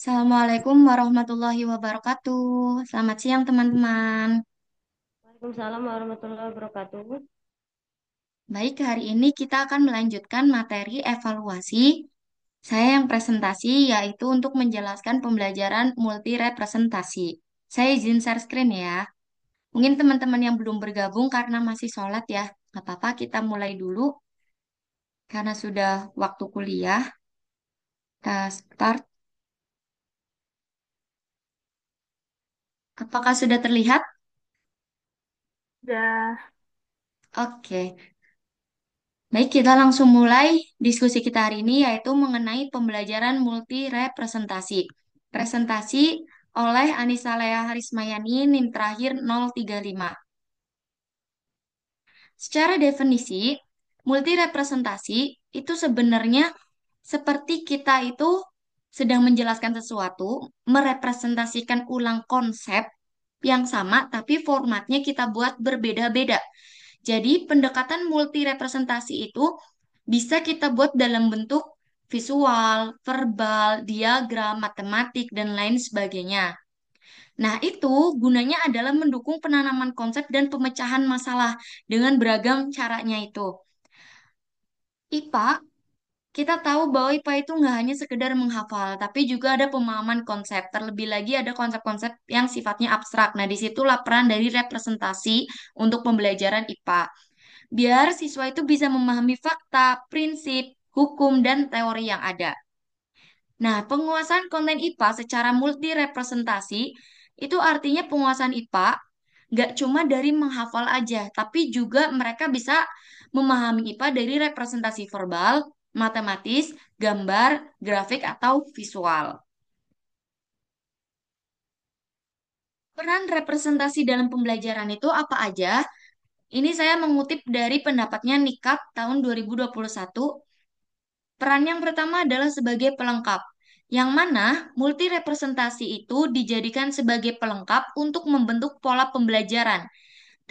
Assalamualaikum warahmatullahi wabarakatuh. Selamat siang, teman-teman. Waalaikumsalam warahmatullahi wabarakatuh. Baik, hari ini kita akan melanjutkan materi evaluasi. Saya yang presentasi, yaitu untuk menjelaskan pembelajaran multirepresentasi. Saya izin share screen ya. Mungkin teman-teman yang belum bergabung karena masih sholat ya. Nggak apa-apa, kita mulai dulu karena sudah waktu kuliah. Kita start. Apakah sudah terlihat? Sudah. Oke. Baik, kita langsung mulai diskusi kita hari ini yaitu mengenai pembelajaran multirepresentasi. Presentasi oleh Anissa Lea Harismayani, NIM terakhir 035. Secara definisi, multirepresentasi itu sebenarnya seperti kita itu sedang menjelaskan sesuatu, merepresentasikan ulang konsep yang sama, tapi formatnya kita buat berbeda-beda. Jadi, pendekatan multi representasi itu bisa kita buat dalam bentuk visual, verbal, diagram, matematik, dan lain sebagainya. Nah, itu gunanya adalah mendukung penanaman konsep dan pemecahan masalah dengan beragam caranya itu. IPA, kita tahu bahwa IPA itu nggak hanya sekedar menghafal, tapi juga ada pemahaman konsep. Terlebih lagi ada konsep-konsep yang sifatnya abstrak. Nah, disitulah peran dari representasi untuk pembelajaran IPA. Biar siswa itu bisa memahami fakta, prinsip, hukum, dan teori yang ada. Nah, penguasaan konten IPA secara multi representasi itu artinya penguasaan IPA nggak cuma dari menghafal aja, tapi juga mereka bisa memahami IPA dari representasi verbal, matematis, gambar, grafik, atau visual. Peran representasi dalam pembelajaran itu apa aja? Ini saya mengutip dari pendapatnya Nikap tahun 2021. Peran yang pertama adalah sebagai pelengkap, yang mana multirepresentasi itu dijadikan sebagai pelengkap untuk membentuk pola pembelajaran.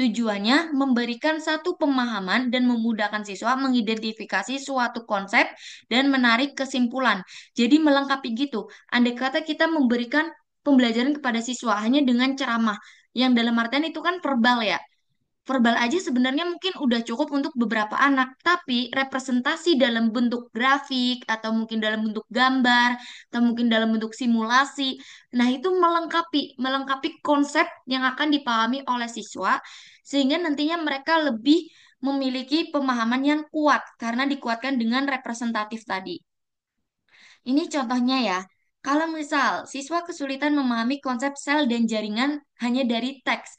Tujuannya memberikan satu pemahaman dan memudahkan siswa mengidentifikasi suatu konsep dan menarik kesimpulan. Jadi melengkapi gitu. Andai kata kita memberikan pembelajaran kepada siswa hanya dengan ceramah, yang dalam artian itu kan verbal ya. Verbal aja sebenarnya mungkin udah cukup untuk beberapa anak, tapi representasi dalam bentuk grafik atau mungkin dalam bentuk gambar atau mungkin dalam bentuk simulasi. Nah, itu melengkapi konsep yang akan dipahami oleh siswa sehingga nantinya mereka lebih memiliki pemahaman yang kuat karena dikuatkan dengan representatif tadi. Ini contohnya ya. Kalau misal siswa kesulitan memahami konsep sel dan jaringan hanya dari teks.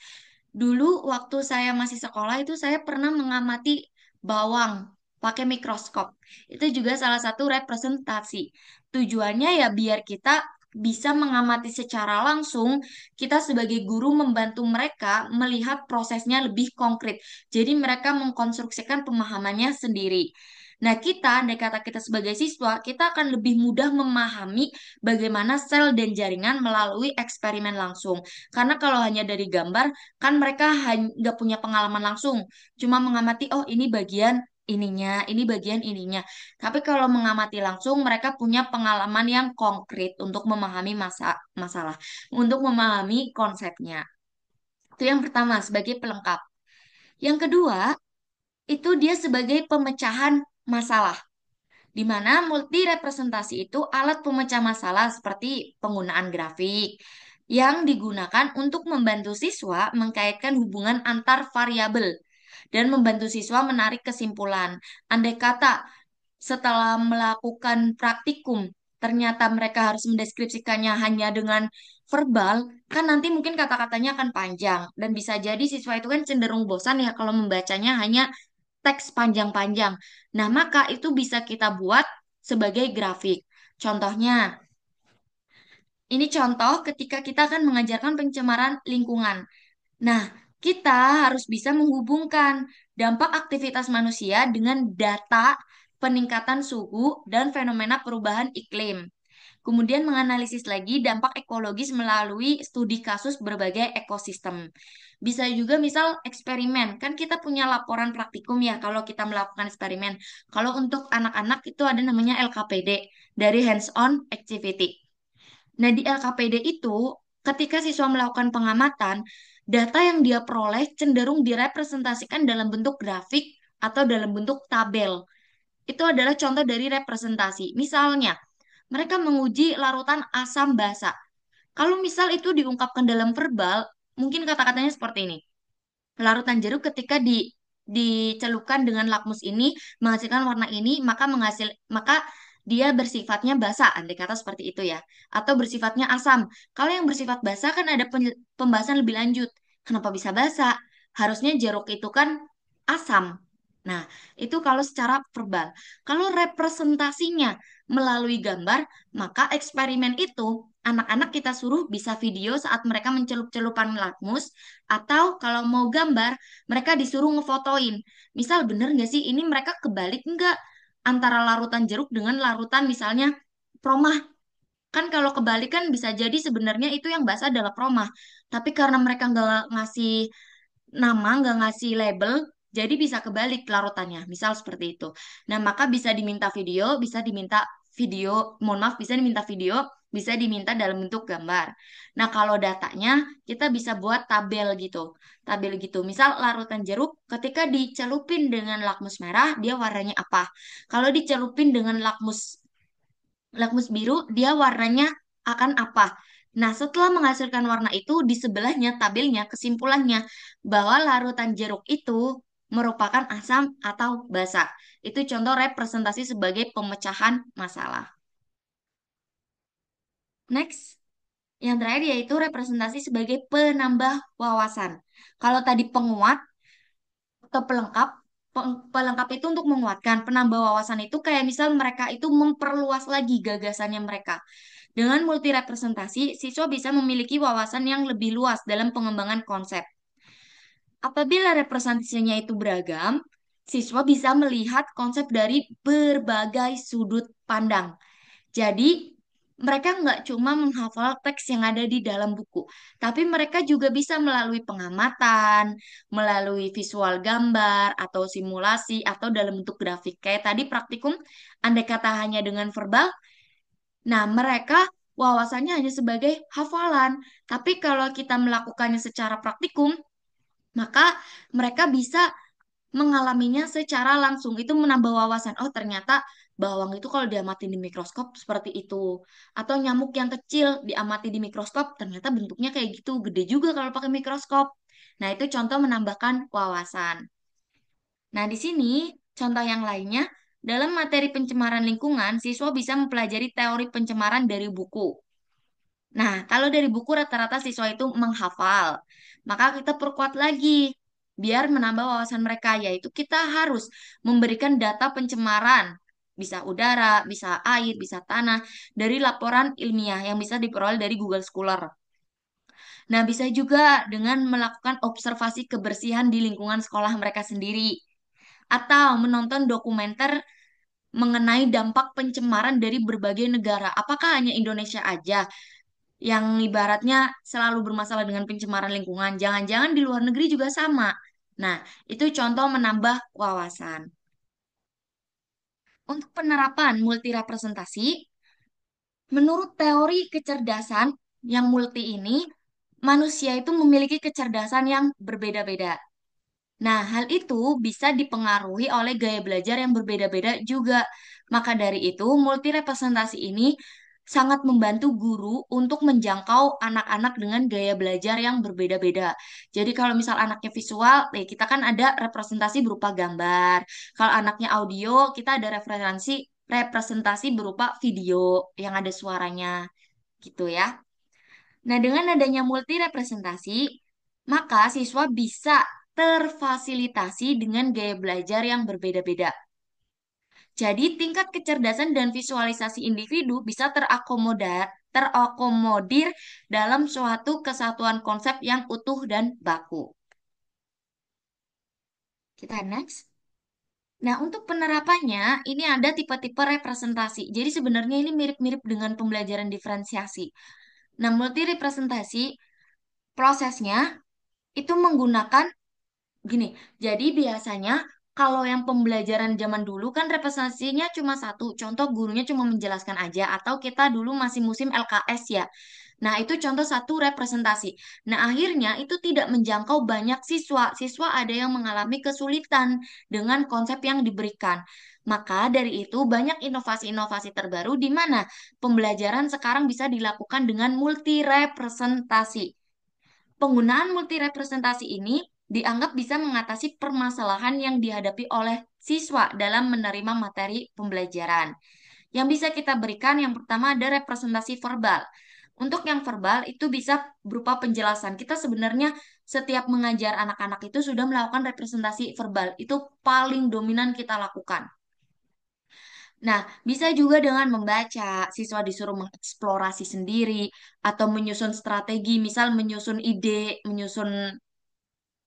Dulu waktu saya masih sekolah itu saya pernah mengamati bawang pakai mikroskop. Itu juga salah satu representasi. Tujuannya ya biar kita bisa mengamati secara langsung, kita sebagai guru membantu mereka melihat prosesnya lebih konkret. Jadi mereka mengkonstruksikan pemahamannya sendiri. Nah, kita, andai kata kita sebagai siswa, kita akan lebih mudah memahami bagaimana sel dan jaringan melalui eksperimen langsung. Karena kalau hanya dari gambar, kan mereka nggak punya pengalaman langsung. Cuma mengamati, oh ini bagian ininya, ini bagian ininya. Tapi kalau mengamati langsung, mereka punya pengalaman yang konkret untuk memahami masalah, untuk memahami konsepnya. Itu yang pertama, sebagai pelengkap. Yang kedua, itu dia sebagai pemecahan masalah di mana multi representasi itu alat pemecah masalah seperti penggunaan grafik yang digunakan untuk membantu siswa mengkaitkan hubungan antar variabel dan membantu siswa menarik kesimpulan. Andai kata setelah melakukan praktikum, ternyata mereka harus mendeskripsikannya hanya dengan verbal, kan nanti mungkin kata-katanya akan panjang dan bisa jadi siswa itu kan cenderung bosan ya kalau membacanya hanya teks panjang-panjang. Nah, maka itu bisa kita buat sebagai grafik. Contohnya, ini contoh ketika kita akan mengajarkan pencemaran lingkungan. Nah, kita harus bisa menghubungkan dampak aktivitas manusia dengan data peningkatan suhu dan fenomena perubahan iklim. Kemudian menganalisis lagi dampak ekologis melalui studi kasus berbagai ekosistem. Bisa juga misal eksperimen, kan kita punya laporan praktikum ya kalau kita melakukan eksperimen. Kalau untuk anak-anak itu ada namanya LKPD, dari hands-on activity. Nah, di LKPD itu, ketika siswa melakukan pengamatan, data yang dia peroleh cenderung direpresentasikan dalam bentuk grafik atau dalam bentuk tabel. Itu adalah contoh dari representasi. Misalnya, mereka menguji larutan asam basa. Kalau misal itu diungkapkan dalam verbal, mungkin kata-katanya seperti ini. Larutan jeruk ketika dicelupkan dengan lakmus ini menghasilkan warna ini, maka dia bersifatnya basa, andai kata seperti itu ya. Atau bersifatnya asam. Kalau yang bersifat basa kan ada pembahasan lebih lanjut. Kenapa bisa basa? Harusnya jeruk itu kan asam. Nah, itu kalau secara verbal. Kalau representasinya melalui gambar, maka eksperimen itu anak-anak kita suruh bisa video saat mereka mencelup-celupan lakmus, atau kalau mau gambar, mereka disuruh ngefotoin. Misal bener nggak sih ini mereka kebalik nggak antara larutan jeruk dengan larutan misalnya promah. Kan kalau kebalik kan bisa jadi sebenarnya itu yang basah adalah promah. Tapi karena mereka nggak ngasih nama, nggak ngasih label, jadi bisa kebalik larutannya. Misal seperti itu. Nah, maka bisa diminta video, mohon maaf, bisa diminta video, bisa diminta dalam bentuk gambar. Nah, kalau datanya kita bisa buat tabel gitu. Tabel gitu. Misal larutan jeruk ketika dicelupin dengan lakmus merah, dia warnanya apa? Kalau dicelupin dengan lakmus biru, dia warnanya akan apa? Nah, setelah menghasilkan warna itu, di sebelahnya tabelnya, kesimpulannya, bahwa larutan jeruk itu merupakan asam atau basa. Itu contoh representasi sebagai pemecahan masalah. Next, yang terakhir yaitu representasi sebagai penambah wawasan. Kalau tadi penguat atau pelengkap, pelengkap itu untuk menguatkan. Penambah wawasan itu kayak misal mereka itu memperluas lagi gagasannya mereka. Dengan multi representasi, siswa bisa memiliki wawasan yang lebih luas dalam pengembangan konsep. Apabila representasinya itu beragam, siswa bisa melihat konsep dari berbagai sudut pandang. Jadi, mereka nggak cuma menghafal teks yang ada di dalam buku, tapi mereka juga bisa melalui pengamatan, melalui visual gambar, atau simulasi, atau dalam bentuk grafik. Kayak tadi praktikum, andai kata hanya dengan verbal, nah, mereka wawasannya hanya sebagai hafalan. Tapi kalau kita melakukannya secara praktikum, maka mereka bisa mengalaminya secara langsung. Itu menambah wawasan. Oh, ternyata bawang itu kalau diamati di mikroskop seperti itu. Atau nyamuk yang kecil diamati di mikroskop, ternyata bentuknya kayak gitu. Gede juga kalau pakai mikroskop. Nah, itu contoh menambahkan wawasan. Nah, di sini contoh yang lainnya, dalam materi pencemaran lingkungan, siswa bisa mempelajari teori pencemaran dari buku. Nah, kalau dari buku rata-rata siswa itu menghafal, maka kita perkuat lagi biar menambah wawasan mereka, yaitu kita harus memberikan data pencemaran, bisa udara, bisa air, bisa tanah, dari laporan ilmiah yang bisa diperoleh dari Google Scholar. Nah, bisa juga dengan melakukan observasi kebersihan di lingkungan sekolah mereka sendiri, atau menonton dokumenter mengenai dampak pencemaran dari berbagai negara. Apakah hanya Indonesia aja yang ibaratnya selalu bermasalah dengan pencemaran lingkungan? Jangan-jangan di luar negeri juga sama. Nah, itu contoh menambah wawasan. Untuk penerapan multirepresentasi, menurut teori kecerdasan yang multi ini, manusia itu memiliki kecerdasan yang berbeda-beda. Nah, hal itu bisa dipengaruhi oleh gaya belajar yang berbeda-beda juga. Maka dari itu, multi representasi ini sangat membantu guru untuk menjangkau anak-anak dengan gaya belajar yang berbeda-beda. Jadi kalau misal anaknya visual, kita kan ada representasi berupa gambar. Kalau anaknya audio, kita ada representasi berupa video yang ada suaranya gitu ya. Nah, dengan adanya multi representasi, maka siswa bisa terfasilitasi dengan gaya belajar yang berbeda-beda. Jadi, tingkat kecerdasan dan visualisasi individu bisa terakomodir dalam suatu kesatuan konsep yang utuh dan baku. Kita next. Nah, untuk penerapannya, ini ada tipe-tipe representasi. Jadi, sebenarnya ini mirip-mirip dengan pembelajaran diferensiasi. Nah, multi representasi prosesnya itu menggunakan gini. Jadi, biasanya Kalau yang pembelajaran zaman dulu kan representasinya cuma satu, contoh gurunya cuma menjelaskan aja, atau kita dulu masih musim LKS ya. Nah, itu contoh satu representasi. Nah, akhirnya itu tidak menjangkau banyak siswa. Siswa ada yang mengalami kesulitan dengan konsep yang diberikan. Maka dari itu banyak inovasi-inovasi terbaru di mana pembelajaran sekarang bisa dilakukan dengan multi representasi. Penggunaan multirepresentasi ini dianggap bisa mengatasi permasalahan yang dihadapi oleh siswa dalam menerima materi pembelajaran. Yang bisa kita berikan yang pertama ada representasi verbal. Untuk yang verbal itu bisa berupa penjelasan. Kita sebenarnya setiap mengajar anak-anak itu sudah melakukan representasi verbal. Itu paling dominan kita lakukan. Nah, bisa juga dengan membaca, siswa disuruh mengeksplorasi sendiri atau menyusun strategi, misal menyusun ide, menyusun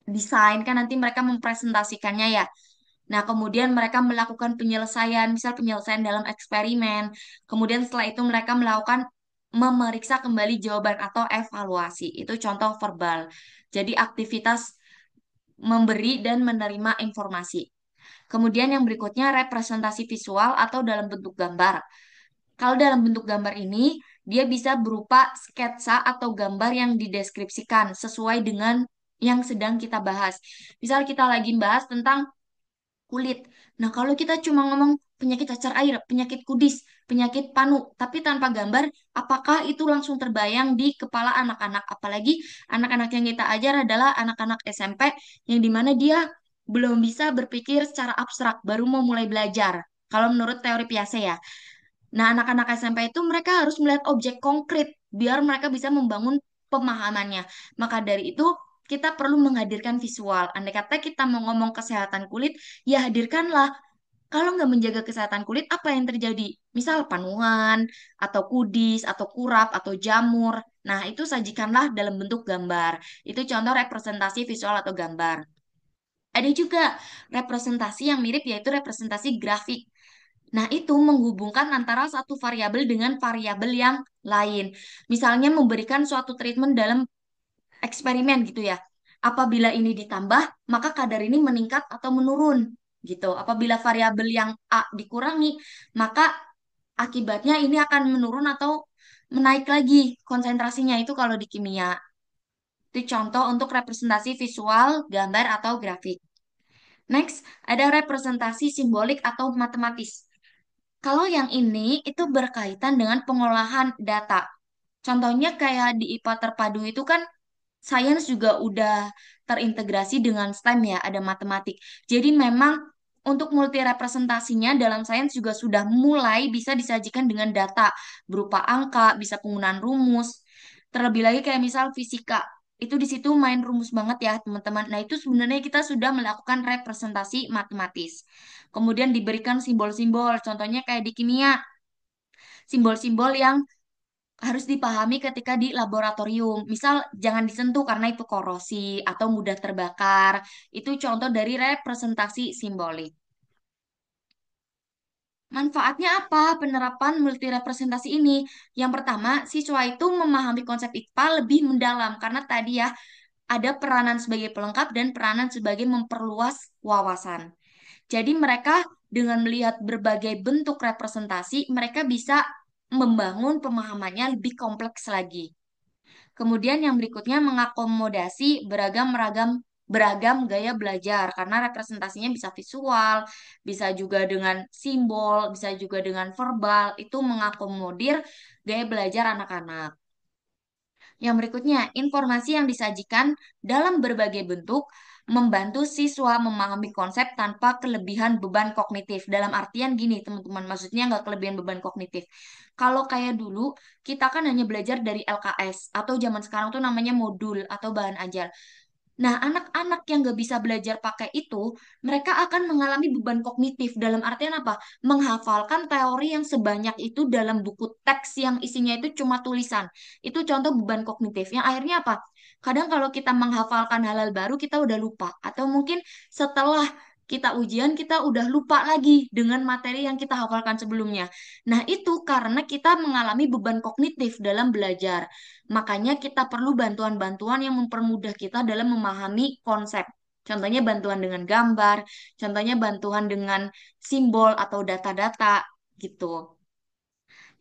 desain kan nanti mereka mempresentasikannya ya. Nah, kemudian mereka melakukan penyelesaian, misal penyelesaian dalam eksperimen. Kemudian setelah itu mereka melakukan memeriksa kembali jawaban atau evaluasi. Itu contoh verbal. Jadi aktivitas memberi dan menerima informasi. Kemudian yang berikutnya representasi visual atau dalam bentuk gambar. Kalau dalam bentuk gambar ini, dia bisa berupa sketsa atau gambar yang dideskripsikan sesuai dengan yang sedang kita bahas. Misal kita lagi bahas tentang kulit. Nah, kalau kita cuma ngomong penyakit cacar air, penyakit kudis, penyakit panu, tapi tanpa gambar, apakah itu langsung terbayang di kepala anak-anak? Apalagi anak-anak yang kita ajar adalah anak-anak SMP yang dimana dia belum bisa berpikir secara abstrak, baru mau mulai belajar. Kalau menurut teori Piaget ya. Nah, anak-anak SMP itu mereka harus melihat objek konkret biar mereka bisa membangun pemahamannya. Maka dari itu, kita perlu menghadirkan visual. Andai kata kita mau ngomong kesehatan kulit, ya hadirkanlah. Kalau nggak menjaga kesehatan kulit, apa yang terjadi? Misal panuan, atau kudis, atau kurap, atau jamur. Nah, itu sajikanlah dalam bentuk gambar. Itu contoh representasi visual atau gambar. Ada juga representasi yang mirip yaitu representasi grafik. Nah, itu menghubungkan antara satu variabel dengan variabel yang lain. Misalnya memberikan suatu treatment dalam eksperimen gitu ya. Apabila ini ditambah, maka kadar ini meningkat atau menurun gitu. Apabila variabel yang A dikurangi, maka akibatnya ini akan menurun atau menaik lagi konsentrasinya itu kalau di kimia. Itu contoh untuk representasi visual, gambar atau grafik. Next, ada representasi simbolik atau matematis. Kalau yang ini itu berkaitan dengan pengolahan data. Contohnya kayak di IPA terpadu itu kan sains juga udah terintegrasi dengan STEM ya, ada matematik. Jadi memang untuk multi representasinya dalam sains juga sudah mulai bisa disajikan dengan data berupa angka, bisa penggunaan rumus. Terlebih lagi kayak misal fisika, itu di situ main rumus banget ya teman-teman. Nah itu sebenarnya kita sudah melakukan representasi matematis. Kemudian diberikan simbol-simbol, contohnya kayak di kimia, simbol-simbol yang harus dipahami ketika di laboratorium. Misal jangan disentuh karena itu korosi atau mudah terbakar. Itu contoh dari representasi simbolik. Manfaatnya apa penerapan multirepresentasi ini? Yang pertama, siswa itu memahami konsep IKPA lebih mendalam karena tadi ya ada peranan sebagai pelengkap dan peranan sebagai memperluas wawasan. Jadi mereka dengan melihat berbagai bentuk representasi, mereka bisa membangun pemahamannya lebih kompleks lagi. Kemudian yang berikutnya mengakomodasi beragam gaya belajar karena representasinya bisa visual, bisa juga dengan simbol, bisa juga dengan verbal, itu mengakomodir gaya belajar anak-anak. Yang berikutnya, informasi yang disajikan dalam berbagai bentuk membantu siswa memahami konsep tanpa kelebihan beban kognitif. Dalam artian gini, teman-teman, maksudnya nggak kelebihan beban kognitif. Kalau kayak dulu, kita kan hanya belajar dari LKS, atau zaman sekarang tuh namanya modul atau bahan ajar. Nah, anak-anak yang nggak bisa belajar pakai itu, mereka akan mengalami beban kognitif. Dalam artian apa? Menghafalkan teori yang sebanyak itu dalam buku teks yang isinya itu cuma tulisan. Itu contoh beban kognitif. Yang akhirnya apa? Kadang kalau kita menghafalkan hal-hal baru, kita udah lupa. Atau mungkin setelah kita ujian, kita udah lupa lagi dengan materi yang kita hafalkan sebelumnya. Nah, itu karena kita mengalami beban kognitif dalam belajar. Makanya kita perlu bantuan-bantuan yang mempermudah kita dalam memahami konsep. Contohnya bantuan dengan gambar, contohnya bantuan dengan simbol atau data-data gitu.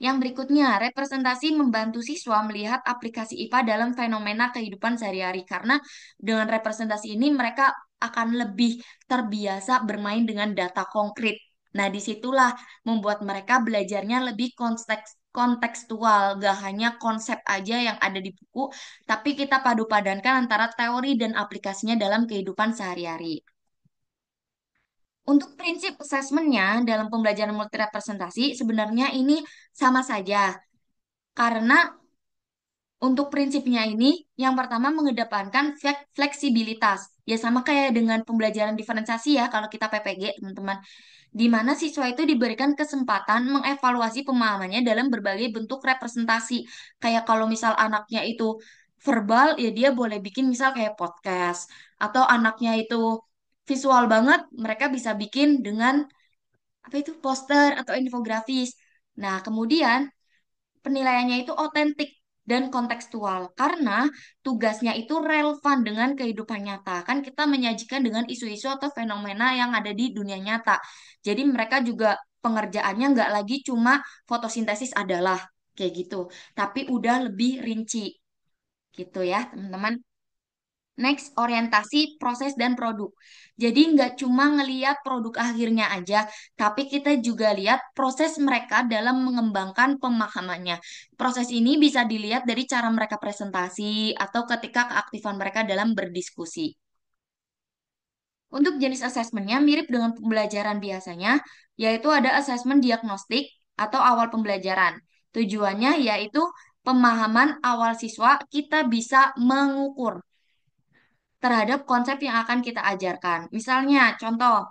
Yang berikutnya, representasi membantu siswa melihat aplikasi IPA dalam fenomena kehidupan sehari-hari. Karena dengan representasi ini mereka akan lebih terbiasa bermain dengan data konkret. Nah, disitulah membuat mereka belajarnya lebih kontekstual, gak hanya konsep aja yang ada di buku, tapi kita padu-padankan antara teori dan aplikasinya dalam kehidupan sehari-hari. Untuk prinsip asesmennya dalam pembelajaran multirepresentasi, sebenarnya ini sama saja. Karena untuk prinsipnya ini, yang pertama mengedepankan fleksibilitas. Ya sama kayak dengan pembelajaran diferensiasi ya kalau kita PPG, teman-teman. Di mana siswa itu diberikan kesempatan mengevaluasi pemahamannya dalam berbagai bentuk representasi. Kayak kalau misal anaknya itu verbal, ya dia boleh bikin misal kayak podcast. Atau anaknya itu visual banget, mereka bisa bikin dengan apa itu poster atau infografis. Nah, kemudian penilaiannya itu otentik dan kontekstual karena tugasnya itu relevan dengan kehidupan nyata. Kan kita menyajikan dengan isu-isu atau fenomena yang ada di dunia nyata. Jadi mereka juga pengerjaannya nggak lagi cuma fotosintesis adalah kayak gitu, tapi udah lebih rinci gitu ya, teman-teman. Next, orientasi proses dan produk. Jadi nggak cuma ngeliat produk akhirnya aja, tapi kita juga lihat proses mereka dalam mengembangkan pemahamannya. Proses ini bisa dilihat dari cara mereka presentasi atau ketika keaktifan mereka dalam berdiskusi. Untuk jenis asesmennya mirip dengan pembelajaran biasanya, yaitu ada asesmen diagnostik atau awal pembelajaran. Tujuannya yaitu pemahaman awal siswa kita bisa mengukur terhadap konsep yang akan kita ajarkan. Misalnya, contoh,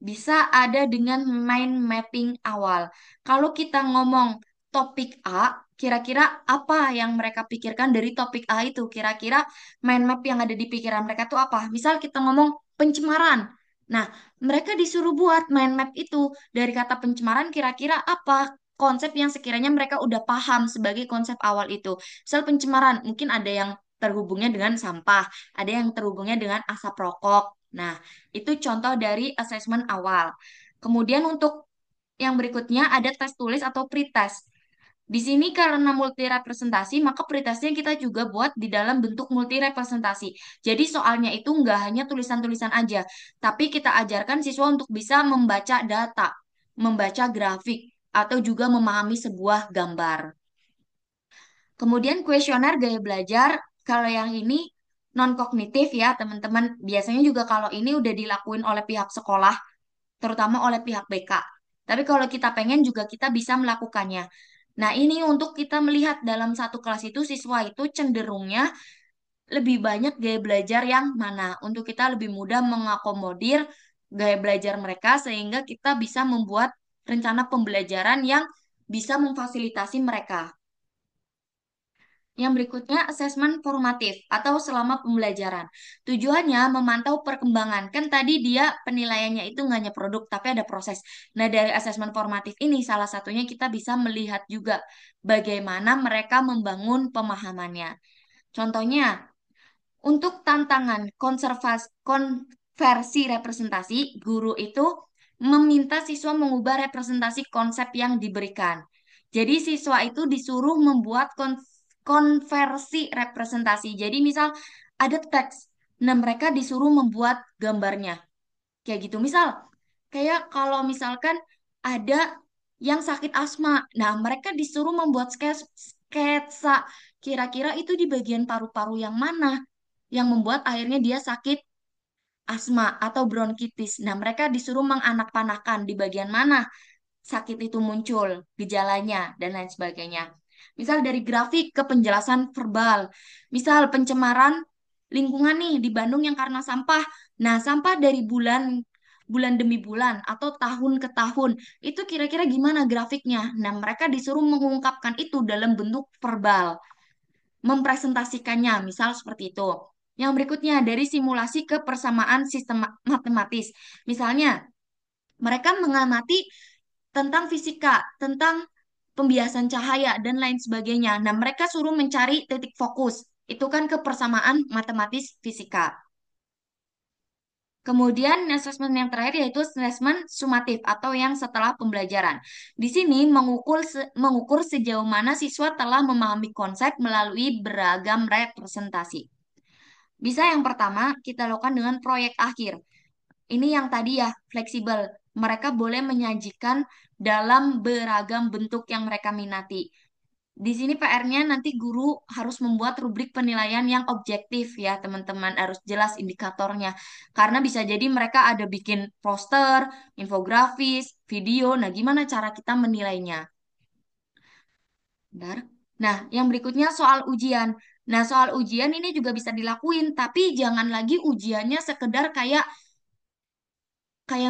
bisa ada dengan mind mapping awal. Kalau kita ngomong topik A, kira-kira apa yang mereka pikirkan dari topik A itu? Kira-kira mind map yang ada di pikiran mereka itu apa? Misal kita ngomong pencemaran. Nah, mereka disuruh buat mind map itu dari kata pencemaran kira-kira apa konsep yang sekiranya mereka udah paham sebagai konsep awal itu. Misal pencemaran, mungkin ada yang terhubungnya dengan sampah, ada yang terhubungnya dengan asap rokok. Nah, itu contoh dari asesmen awal. Kemudian untuk yang berikutnya ada tes tulis atau pretest. Di sini karena multi representasi, maka pretestnya kita juga buat di dalam bentuk multi representasi. Jadi soalnya itu nggak hanya tulisan-tulisan aja, tapi kita ajarkan siswa untuk bisa membaca data, membaca grafik, atau juga memahami sebuah gambar. Kemudian kuesioner gaya belajar, kalau yang ini non-kognitif ya teman-teman. Biasanya juga kalau ini udah dilakuin oleh pihak sekolah, terutama oleh pihak BK. Tapi kalau kita pengen juga kita bisa melakukannya. Nah, ini untuk kita melihat dalam satu kelas itu siswa itu cenderungnya lebih banyak gaya belajar yang mana. Untuk kita lebih mudah mengakomodir gaya belajar mereka sehingga kita bisa membuat rencana pembelajaran yang bisa memfasilitasi mereka. Yang berikutnya, asesmen formatif atau selama pembelajaran. Tujuannya memantau perkembangan. Kan tadi dia penilaiannya itu nggak hanya produk, tapi ada proses. Nah, dari asesmen formatif ini, salah satunya kita bisa melihat juga bagaimana mereka membangun pemahamannya. Contohnya, untuk tantangan konversi representasi, guru itu meminta siswa mengubah representasi konsep yang diberikan. Jadi siswa itu disuruh membuat konversi representasi. Jadi misal ada teks, nah mereka disuruh membuat gambarnya. Kayak gitu. Misal, kayak kalau misalkan ada yang sakit asma, nah mereka disuruh membuat sketsa. Kira-kira itu di bagian paru-paru yang mana yang membuat akhirnya dia sakit asma atau bronkitis. Nah, mereka disuruh menganak-panahkan di bagian mana sakit itu muncul, gejalanya, dan lain sebagainya. Misal dari grafik ke penjelasan verbal. Misal pencemaran lingkungan nih di Bandung yang karena sampah. Nah, sampah dari bulan bulan demi bulan atau tahun ke tahun. Itu kira-kira gimana grafiknya? Nah, mereka disuruh mengungkapkan itu dalam bentuk verbal, mempresentasikannya, misal seperti itu. Yang berikutnya, dari simulasi ke persamaan sistem matematis. Misalnya, mereka mengamati tentang fisika, tentang pembiasan cahaya, dan lain sebagainya. Nah, mereka suruh mencari titik fokus. Itu kan ke persamaan matematis fisika. Kemudian asesmen yang terakhir yaitu asesmen sumatif atau yang setelah pembelajaran. Di sini mengukur sejauh mana siswa telah memahami konsep melalui beragam representasi. Bisa yang pertama kita lakukan dengan proyek akhir. Ini yang tadi ya, fleksibel. Mereka boleh menyajikan dalam beragam bentuk yang mereka minati. Di sini PR-nya nanti guru harus membuat rubrik penilaian yang objektif ya, teman-teman. Harus jelas indikatornya. Karena bisa jadi mereka ada bikin poster, infografis, video. Nah, gimana cara kita menilainya? Bentar. Nah, yang berikutnya soal ujian. Nah, soal ujian ini juga bisa dilakuin, tapi jangan lagi ujiannya sekedar kayak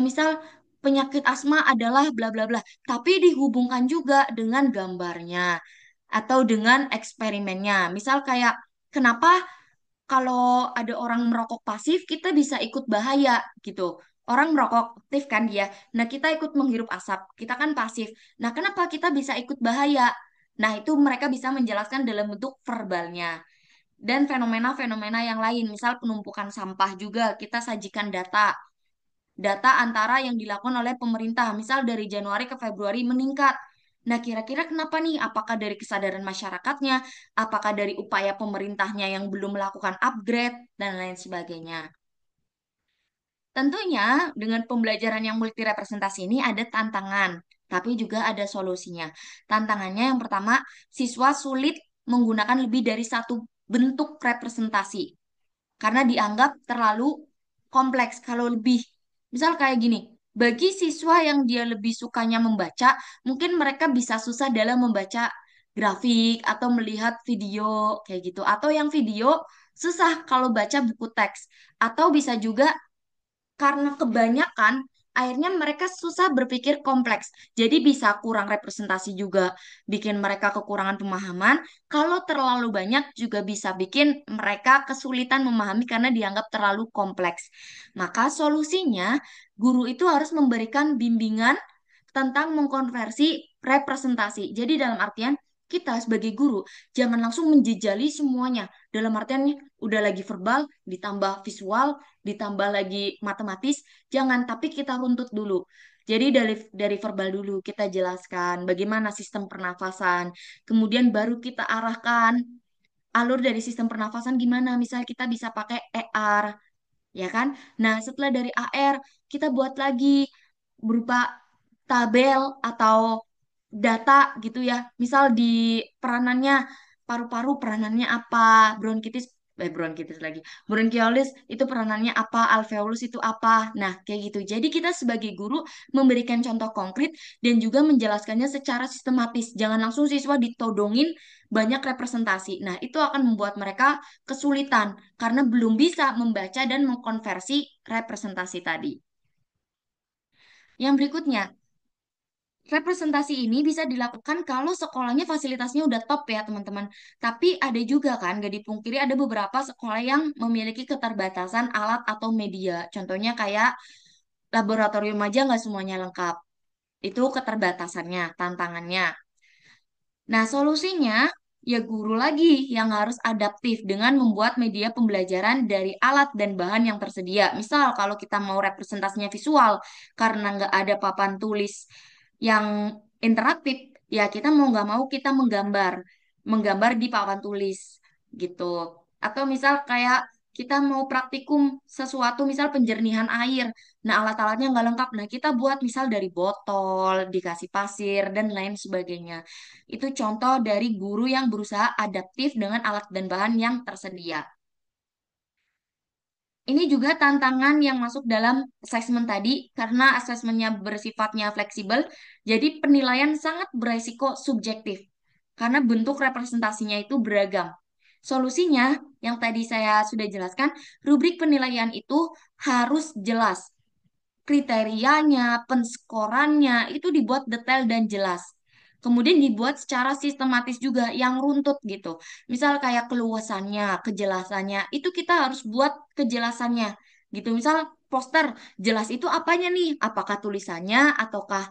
misal penyakit asma adalah bla bla bla, tapi dihubungkan juga dengan gambarnya atau dengan eksperimennya. Misal kayak kenapa kalau ada orang merokok pasif kita bisa ikut bahaya gitu. Orang merokok aktif kan dia. Nah, kita ikut menghirup asap. Kita kan pasif. Nah, kenapa kita bisa ikut bahaya? Nah, itu mereka bisa menjelaskan dalam bentuk verbalnya. Dan fenomena-fenomena yang lain, misal penumpukan sampah juga kita sajikan data antara yang dilakukan oleh pemerintah, misal dari Januari ke Februari meningkat. Nah, kira-kira kenapa nih? Apakah dari kesadaran masyarakatnya? Apakah dari upaya pemerintahnya yang belum melakukan upgrade? Dan lain sebagainya. Tentunya, dengan pembelajaran yang multirepresentasi ini ada tantangan, tapi juga ada solusinya. Tantangannya yang pertama, siswa sulit menggunakan lebih dari satu bentuk representasi karena dianggap terlalu kompleks kalau lebih. Misal kayak gini, bagi siswa yang dia lebih sukanya membaca, mungkin mereka bisa susah dalam membaca grafik atau melihat video kayak gitu. Atau yang video susah kalau baca buku teks. Atau bisa juga karena kebanyakan, akhirnya mereka susah berpikir kompleks. Jadi bisa kurang representasi juga, bikin mereka kekurangan pemahaman. Kalau terlalu banyak juga bisa bikin mereka kesulitan memahami karena dianggap terlalu kompleks. Maka solusinya, guru itu harus memberikan bimbingan tentang mengkonversi representasi. Jadi dalam artian, kita sebagai guru jangan langsung menjejali semuanya. Dalam artian nih, udah lagi verbal, ditambah visual, ditambah lagi matematis, jangan, tapi kita runtut dulu. Jadi dari verbal dulu kita jelaskan bagaimana sistem pernafasan, kemudian baru kita arahkan alur dari sistem pernafasan gimana. Misal kita bisa pakai ER, ya kan? Nah, setelah dari AR, kita buat lagi berupa tabel atau data gitu ya. Misal di peranannya paru-paru peranannya apa, bronkitis lagi. Bronchiolis itu peranannya apa, alveolus itu apa. Nah, kayak gitu. Jadi kita sebagai guru memberikan contoh konkret dan juga menjelaskannya secara sistematis. Jangan langsung siswa ditodongin banyak representasi. Nah, itu akan membuat mereka kesulitan karena belum bisa membaca dan mengkonversi representasi tadi. Yang berikutnya, representasi ini bisa dilakukan kalau sekolahnya fasilitasnya udah top ya teman-teman. Tapi ada juga kan, gak dipungkiri ada beberapa sekolah yang memiliki keterbatasan alat atau media. Contohnya kayak laboratorium aja nggak semuanya lengkap. Itu keterbatasannya, tantangannya. Nah, solusinya ya guru lagi yang harus adaptif dengan membuat media pembelajaran dari alat dan bahan yang tersedia. Misal kalau kita mau representasinya visual karena nggak ada papan tulis yang interaktif, ya kita mau nggak mau kita menggambar di papan tulis gitu. Atau misal kayak kita mau praktikum sesuatu, misal penjernihan air. Nah, alat-alatnya nggak lengkap. Nah, kita buat misal dari botol, dikasih pasir, dan lain sebagainya. Itu contoh dari guru yang berusaha adaptif dengan alat dan bahan yang tersedia. Ini juga tantangan yang masuk dalam asesmen tadi, karena asesmennya bersifatnya fleksibel, jadi penilaian sangat beresiko subjektif, karena bentuk representasinya itu beragam. Solusinya, yang tadi saya sudah jelaskan, rubrik penilaian itu harus jelas. Kriterianya, penskorannya, itu dibuat detail dan jelas. Kemudian dibuat secara sistematis juga yang runtut gitu. Misal kayak keluasannya, kejelasannya, itu kita harus buat kejelasannya gitu. Misal poster, jelas itu apanya nih? Apakah tulisannya ataukah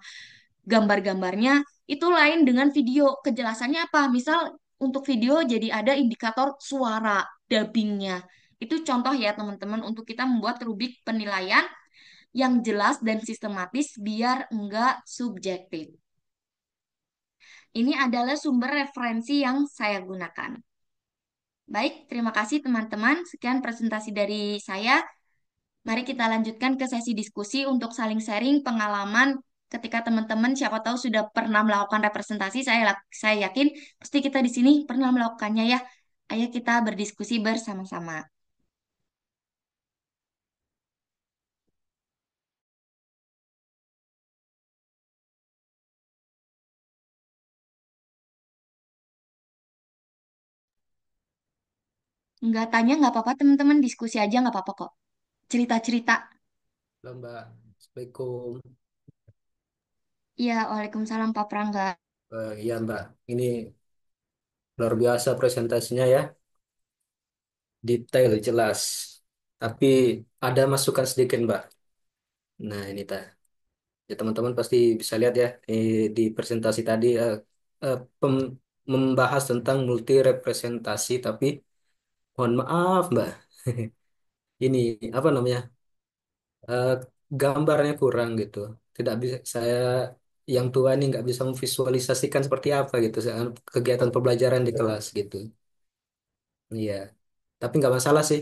gambar-gambarnya? Itu lain dengan video. Kejelasannya apa? Misal untuk video jadi ada indikator suara, dubbingnya. Itu contoh ya teman-teman untuk kita membuat rubrik penilaian yang jelas dan sistematis biar enggak subjektif. Ini adalah sumber referensi yang saya gunakan. Baik, terima kasih teman-teman. Sekian presentasi dari saya. Mari kita lanjutkan ke sesi diskusi untuk saling sharing pengalaman ketika teman-teman siapa tahu sudah pernah melakukan representasi. Saya yakin pasti kita di sini pernah melakukannya ya. Ayo kita berdiskusi bersama-sama. Nggak tanya nggak apa-apa teman-teman, diskusi aja nggak apa-apa kok. Cerita-cerita. Halo Mbak, Assalamualaikum. Iya, Waalaikumsalam Pak Prangga. Iya Mbak, ini luar biasa presentasinya ya, detail, jelas. Tapi ada masukan sedikit Mbak. Nah ini ya teman-teman pasti bisa lihat ya di presentasi tadi membahas tentang multi representasi, tapi mohon maaf Mbak, ini apa namanya eh, gambarnya kurang gitu. Tidak bisa saya yang tua ini nggak bisa memvisualisasikan seperti apa gitu kegiatan pembelajaran di kelas gitu. Iya, tapi nggak masalah sih,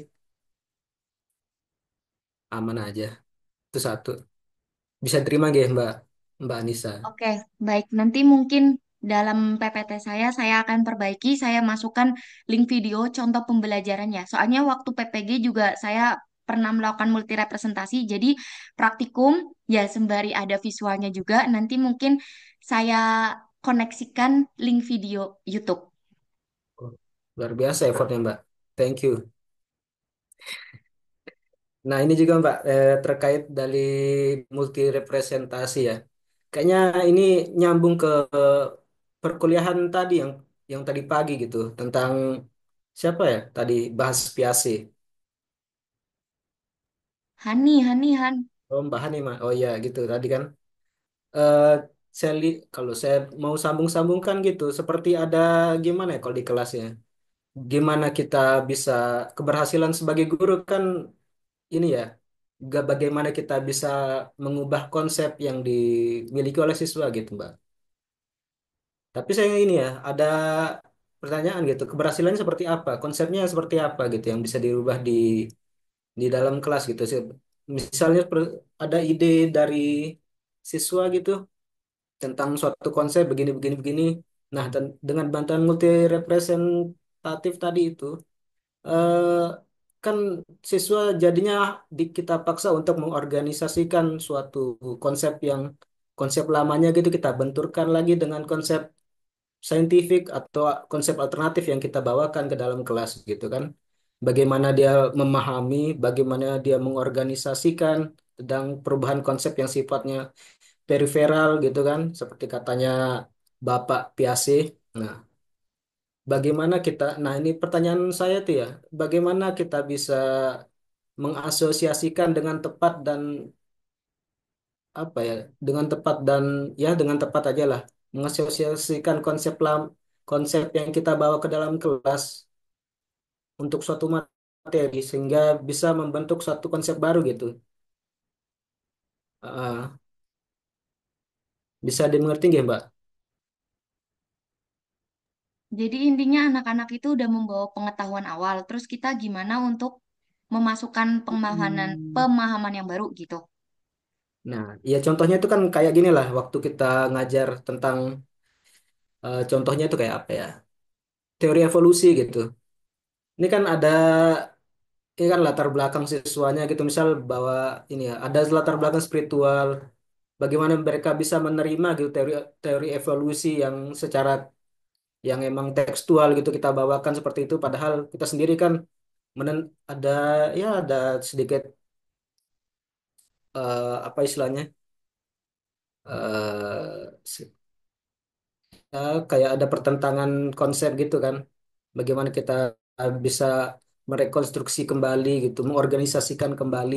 aman aja. Itu satu. Bisa terima gak Mbak Mbak Anissa? Oke, baik. Nanti mungkin dalam PPT saya akan perbaiki, saya masukkan link video contoh pembelajarannya. Soalnya waktu PPG juga saya pernah melakukan multi representasi, jadi praktikum ya sembari ada visualnya juga. Nanti mungkin saya koneksikan link video YouTube. Oh, luar biasa effortnya Mbak. Thank you. Nah ini juga Mbak terkait dari multi representasi ya. Kayaknya ini nyambung ke perkuliahan tadi yang tadi pagi gitu tentang siapa ya tadi bahas Piase. Hani, Hani, Han. Oh Mbak Hani Mbak. Oh iya gitu tadi kan. Eh kalau saya mau sambung-sambungkan gitu seperti ada gimana ya kalau di kelasnya. Gimana kita bisa keberhasilan sebagai guru kan ini ya, bagaimana kita bisa mengubah konsep yang dimiliki oleh siswa gitu Mbak. Tapi saya ini ya ada pertanyaan gitu, keberhasilannya seperti apa, konsepnya seperti apa gitu yang bisa dirubah di dalam kelas gitu. Misalnya ada ide dari siswa gitu tentang suatu konsep begini begini begini. Nah, dan dengan bantuan multi representatif tadi itu eh, kan siswa jadinya kita paksa untuk mengorganisasikan suatu konsep konsep lamanya gitu kita benturkan lagi dengan konsep saintifik atau konsep alternatif yang kita bawakan ke dalam kelas gitu kan. Bagaimana dia memahami, bagaimana dia mengorganisasikan tentang perubahan konsep yang sifatnya periferal gitu kan, seperti katanya Bapak Piase. Nah, nah ini pertanyaan saya tuh ya, bagaimana kita bisa mengasosiasikan dengan tepat dan apa ya, dengan tepat dan ya dengan tepat aja lah, mengasosiasikan konsep yang kita bawa ke dalam kelas untuk suatu materi sehingga bisa membentuk suatu konsep baru gitu. Ah, bisa dimengerti nggak, Mbak? Jadi intinya anak-anak itu udah membawa pengetahuan awal, terus kita gimana untuk memasukkan pemahaman Hmm. pemahaman yang baru gitu. Nah, ya contohnya itu kan kayak gini lah, waktu kita ngajar tentang contohnya itu kayak apa ya? Teori evolusi gitu. Ini kan ini kan latar belakang siswanya gitu, misal bahwa ini ya, ada latar belakang spiritual, bagaimana mereka bisa menerima gitu teori teori evolusi yang secara yang emang tekstual gitu kita bawakan seperti itu, padahal kita sendiri kan ada ya ada sedikit apa istilahnya eh, kayak ada pertentangan konsep gitu kan. Bagaimana kita bisa merekonstruksi kembali gitu, mengorganisasikan kembali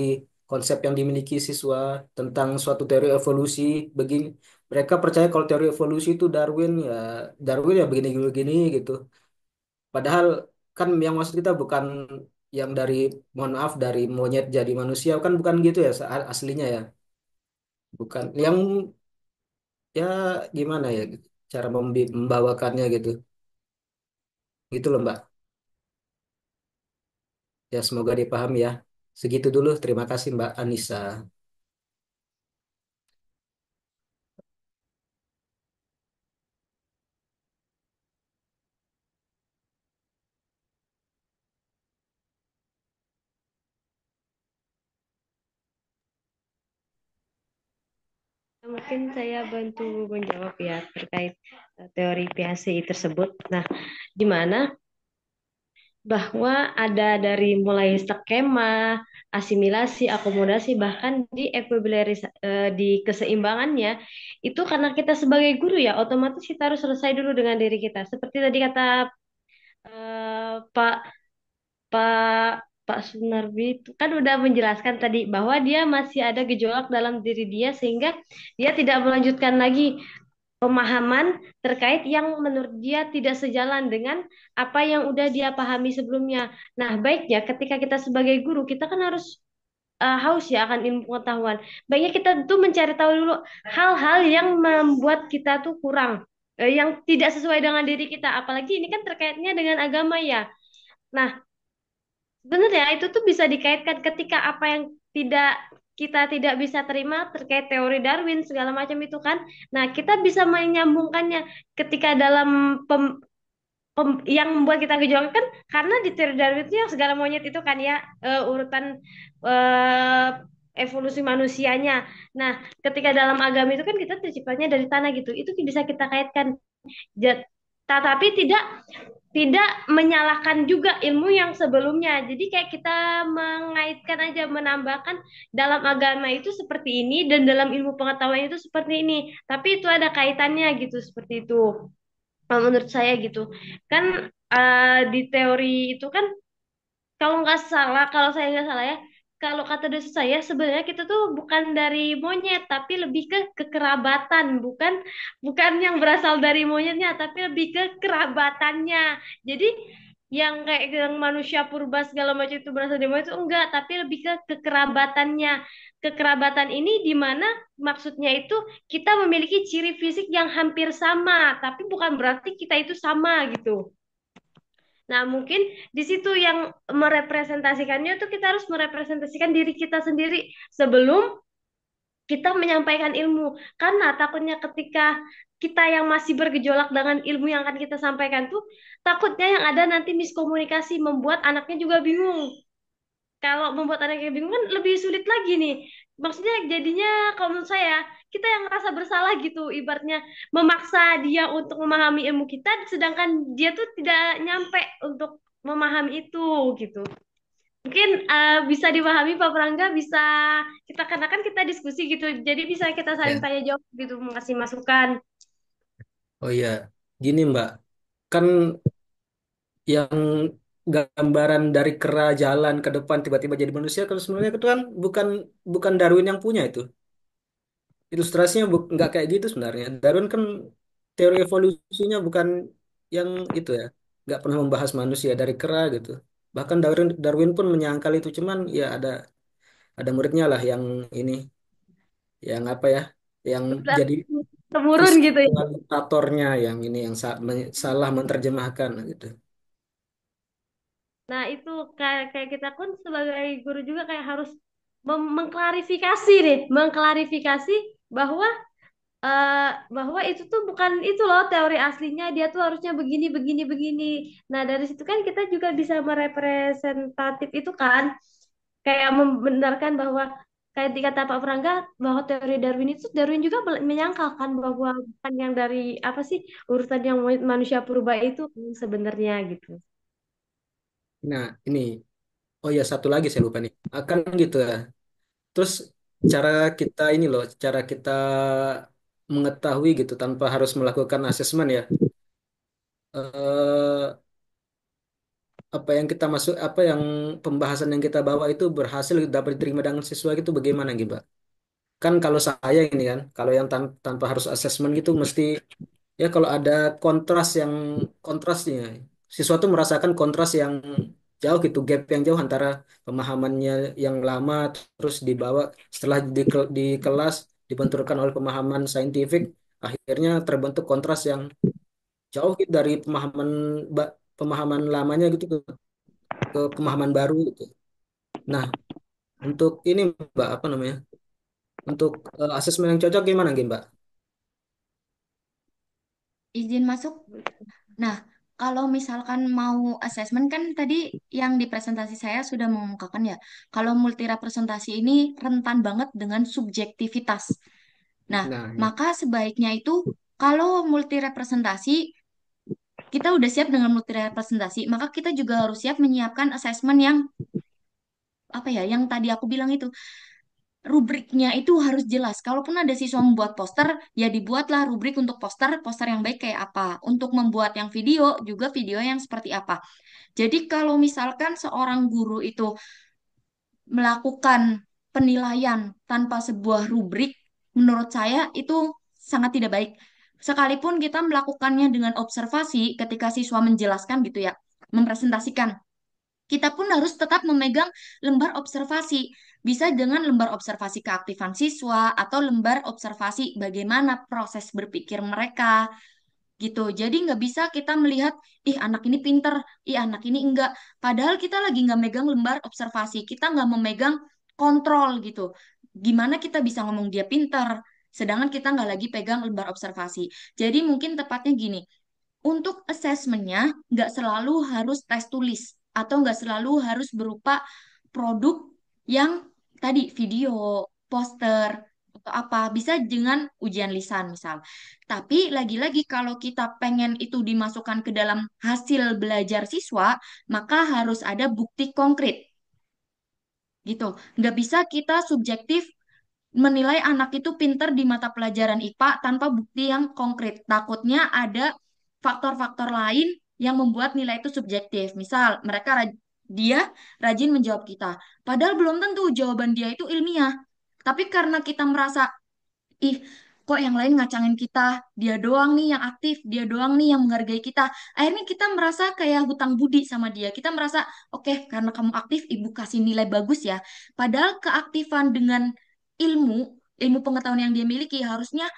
konsep yang dimiliki siswa tentang suatu teori evolusi. Begini, mereka percaya kalau teori evolusi itu Darwin ya begini begini gitu. Padahal kan yang maksud kita bukan yang dari, mohon maaf, dari monyet jadi manusia kan bukan gitu ya aslinya ya. Bukan yang, ya gimana ya cara membawakannya gitu. Gitu loh Mbak. Ya semoga dipahami ya. Segitu dulu. Terima kasih Mbak Anissa. Mungkin saya bantu menjawab ya terkait teori PHCI tersebut. Nah, di mana bahwa ada dari mulai skema, asimilasi, akomodasi, bahkan di di keseimbangannya itu karena kita sebagai guru ya otomatis kita harus selesai dulu dengan diri kita. Seperti tadi kata Pak Pak Pak Sunarbi itu kan udah menjelaskan tadi bahwa dia masih ada gejolak dalam diri dia sehingga dia tidak melanjutkan lagi pemahaman terkait yang menurut dia tidak sejalan dengan apa yang udah dia pahami sebelumnya. Nah, baiknya ketika kita sebagai guru, kita kan harus haus ya akan ilmu pengetahuan. Baiknya kita tuh mencari tahu dulu hal-hal yang membuat kita tuh kurang, yang tidak sesuai dengan diri kita. Apalagi ini kan terkaitnya dengan agama ya. Nah, benar ya, itu tuh bisa dikaitkan ketika apa yang tidak kita tidak bisa terima terkait teori Darwin segala macam itu kan. Nah, kita bisa menyambungkannya ketika dalam yang membuat kita gejolak kan karena di teori Darwin itu yang segala monyet itu kan ya urutan eh, evolusi manusianya. Nah, ketika dalam agama itu kan kita terciptanya dari tanah gitu. Itu bisa kita kaitkan. Tetapi tidak menyalahkan juga ilmu yang sebelumnya. Jadi kayak kita mengaitkan aja, menambahkan dalam agama itu seperti ini dan dalam ilmu pengetahuan itu seperti ini. Tapi itu ada kaitannya gitu, seperti itu. Menurut saya gitu. Kan di teori itu kan kalau nggak salah, kalau saya nggak salah ya, kalau kata dosen saya sebenarnya kita tuh bukan dari monyet, tapi lebih ke kekerabatan, bukan bukan yang berasal dari monyetnya, tapi lebih ke kerabatannya. Jadi yang kayak yang manusia purba segala macam itu berasal dari monyet itu enggak, tapi lebih ke kekerabatannya. Kekerabatan ini di mana maksudnya itu kita memiliki ciri fisik yang hampir sama, tapi bukan berarti kita itu sama gitu. Nah, mungkin di situ yang merepresentasikannya tuh kita harus merepresentasikan diri kita sendiri sebelum kita menyampaikan ilmu. Karena takutnya ketika kita yang masih bergejolak dengan ilmu yang akan kita sampaikan tuh, takutnya yang ada nanti miskomunikasi membuat anaknya juga bingung. Kalau membuat anaknya bingung kan lebih sulit lagi nih. Maksudnya jadinya kalau menurut saya, kita yang merasa bersalah gitu, ibaratnya memaksa dia untuk memahami ilmu kita, sedangkan dia tuh tidak nyampe untuk memahami itu gitu. Mungkin bisa dipahami Pak Prangga, bisa kita karena kan kita diskusi gitu, jadi bisa kita saling Ya. tanya jawab gitu, mengasih masukan. Oh iya, gini Mbak, kan yang gambaran dari kera jalan ke depan tiba-tiba jadi manusia kan sebenarnya itu kan bukan bukan Darwin yang punya itu. Ilustrasinya nggak kayak gitu sebenarnya. Darwin kan teori evolusinya bukan yang itu ya, nggak pernah membahas manusia dari kera gitu. Bahkan Darwin Darwin pun menyangkal itu, cuman ya ada muridnya lah yang ini, yang apa ya, yang jadi Temurun gitu ya. visualisatornya yang ini yang salah menerjemahkan gitu. Nah, itu kayak kita pun sebagai guru juga kayak harus mengklarifikasi deh, mengklarifikasi bahwa eh, bahwa itu tuh bukan itu loh teori aslinya, dia tuh harusnya begini begini begini. Nah, dari situ kan kita juga bisa merepresentatif itu kan kayak membenarkan bahwa kayak dikata Pak Prangga bahwa teori Darwin itu Darwin juga menyangkalkan bahwa bukan yang dari apa sih urutan yang manusia purba itu sebenarnya gitu. Nah ini, oh ya satu lagi saya lupa nih, akan gitu ya. Terus cara kita ini loh, cara kita mengetahui gitu tanpa harus melakukan asesmen ya. Eh, apa yang kita masuk, apa yang pembahasan yang kita bawa itu berhasil dapat diterima dengan siswa itu bagaimana gitu, Mbak? Kan kalau saya ini kan, kalau yang tanpa harus asesmen gitu mesti ya kalau ada kontras yang kontrasnya, siswa tuh merasakan kontras yang jauh gitu gap yang jauh antara pemahamannya yang lama terus dibawa setelah di kelas dibenturkan oleh pemahaman saintifik, akhirnya terbentuk kontras yang jauh gitu dari pemahaman lamanya gitu ke pemahaman baru gitu. Nah, untuk ini Mbak apa namanya? Untuk asesmen yang cocok gimana Mbak? Izin masuk. Nah, kalau misalkan mau assessment kan tadi yang di presentasi saya sudah mengungkapkan ya, kalau multi representasi ini rentan banget dengan subjektivitas. Nah, Nah, ya. maka sebaiknya itu kalau multi representasi, kita udah siap dengan multi representasi, maka kita juga harus siap menyiapkan assessment yang apa ya, yang tadi aku bilang itu rubriknya itu harus jelas. Kalaupun ada siswa membuat poster, ya dibuatlah rubrik untuk poster, poster yang baik kayak apa. Untuk membuat yang video, juga video yang seperti apa. Jadi kalau misalkan seorang guru itu melakukan penilaian tanpa sebuah rubrik, menurut saya itu sangat tidak baik. Sekalipun kita melakukannya dengan observasi ketika siswa menjelaskan gitu ya, mempresentasikan, kita pun harus tetap memegang lembar observasi. Bisa dengan lembar observasi keaktifan siswa atau lembar observasi bagaimana proses berpikir mereka gitu. Jadi nggak bisa kita melihat, ih anak ini pinter, ih anak ini enggak. Padahal kita lagi nggak megang lembar observasi, kita nggak memegang kontrol gitu. Gimana kita bisa ngomong dia pinter, sedangkan kita nggak lagi pegang lembar observasi. Jadi mungkin tepatnya gini, untuk assessmentnya nggak selalu harus tes tulis atau nggak selalu harus berupa produk yang tadi video, poster, atau apa. Bisa dengan ujian lisan misal. Tapi lagi-lagi kalau kita pengen itu dimasukkan ke dalam hasil belajar siswa, maka harus ada bukti konkret gitu. Nggak bisa kita subjektif menilai anak itu pinter di mata pelajaran IPA tanpa bukti yang konkret. Takutnya ada faktor-faktor lain yang membuat nilai itu subjektif. Misal, dia rajin menjawab kita. Padahal belum tentu jawaban dia itu ilmiah. Tapi karena kita merasa, ih, kok yang lain ngacangin kita, dia doang nih yang aktif, dia doang nih yang menghargai kita. Akhirnya kita merasa kayak hutang budi sama dia. Kita merasa, oke, karena kamu aktif, ibu kasih nilai bagus ya. Padahal keaktifan dengan ilmu, ilmu pengetahuan yang dia miliki harusnya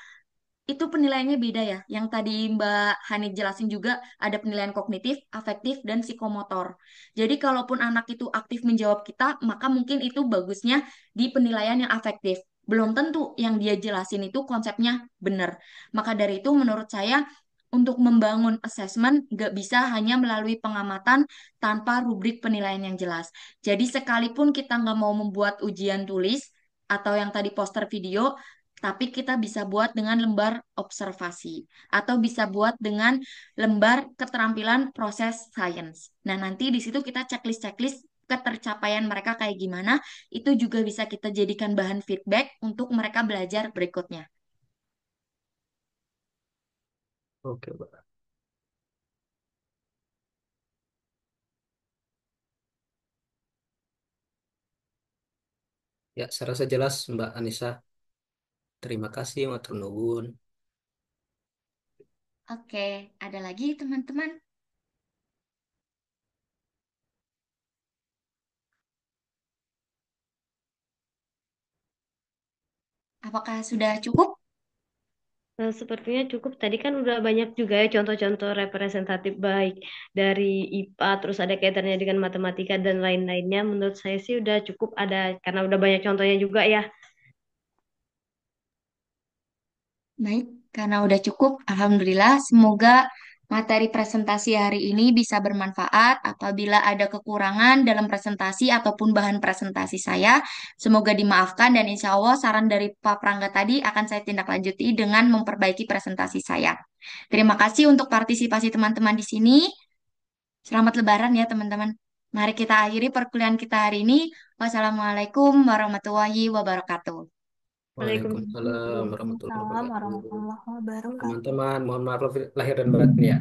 itu penilaiannya beda ya. Yang tadi Mbak Hanif jelasin juga ada penilaian kognitif, afektif, dan psikomotor. Jadi kalaupun anak itu aktif menjawab kita, maka mungkin itu bagusnya di penilaian yang afektif. Belum tentu yang dia jelasin itu konsepnya benar. Maka dari itu menurut saya untuk membangun assessment nggak bisa hanya melalui pengamatan tanpa rubrik penilaian yang jelas. Jadi sekalipun kita nggak mau membuat ujian tulis atau yang tadi poster video, tapi kita bisa buat dengan lembar observasi atau bisa buat dengan lembar keterampilan proses sains. Nah, nanti di situ kita checklist-checklist ketercapaian mereka kayak gimana, itu juga bisa kita jadikan bahan feedback untuk mereka belajar berikutnya. Oke, Mbak. Ya, saya rasa jelas Mbak Anissa. Terima kasih, matur nuwun. Oke, ada lagi teman-teman? Apakah sudah cukup? Sepertinya cukup. Tadi kan udah banyak juga ya contoh-contoh representatif baik dari IPA, terus ada kaitannya dengan matematika dan lain-lainnya. Menurut saya sih udah cukup ada, karena udah banyak contohnya juga ya. Baik, karena udah cukup, alhamdulillah. Semoga materi presentasi hari ini bisa bermanfaat. Apabila ada kekurangan dalam presentasi ataupun bahan presentasi saya, semoga dimaafkan dan insya Allah saran dari Pak Prangga tadi akan saya tindak lanjuti dengan memperbaiki presentasi saya. Terima kasih untuk partisipasi teman-teman di sini. Selamat Lebaran ya teman-teman. Mari kita akhiri perkuliahan kita hari ini. Wassalamualaikum warahmatullahi wabarakatuh. Waalaikumsalam warahmatullahi Waalaikumsalam wabarakatuh. warahmatullahi wabarakatuh. Teman-teman, mohon maaf lahir dan batin ya.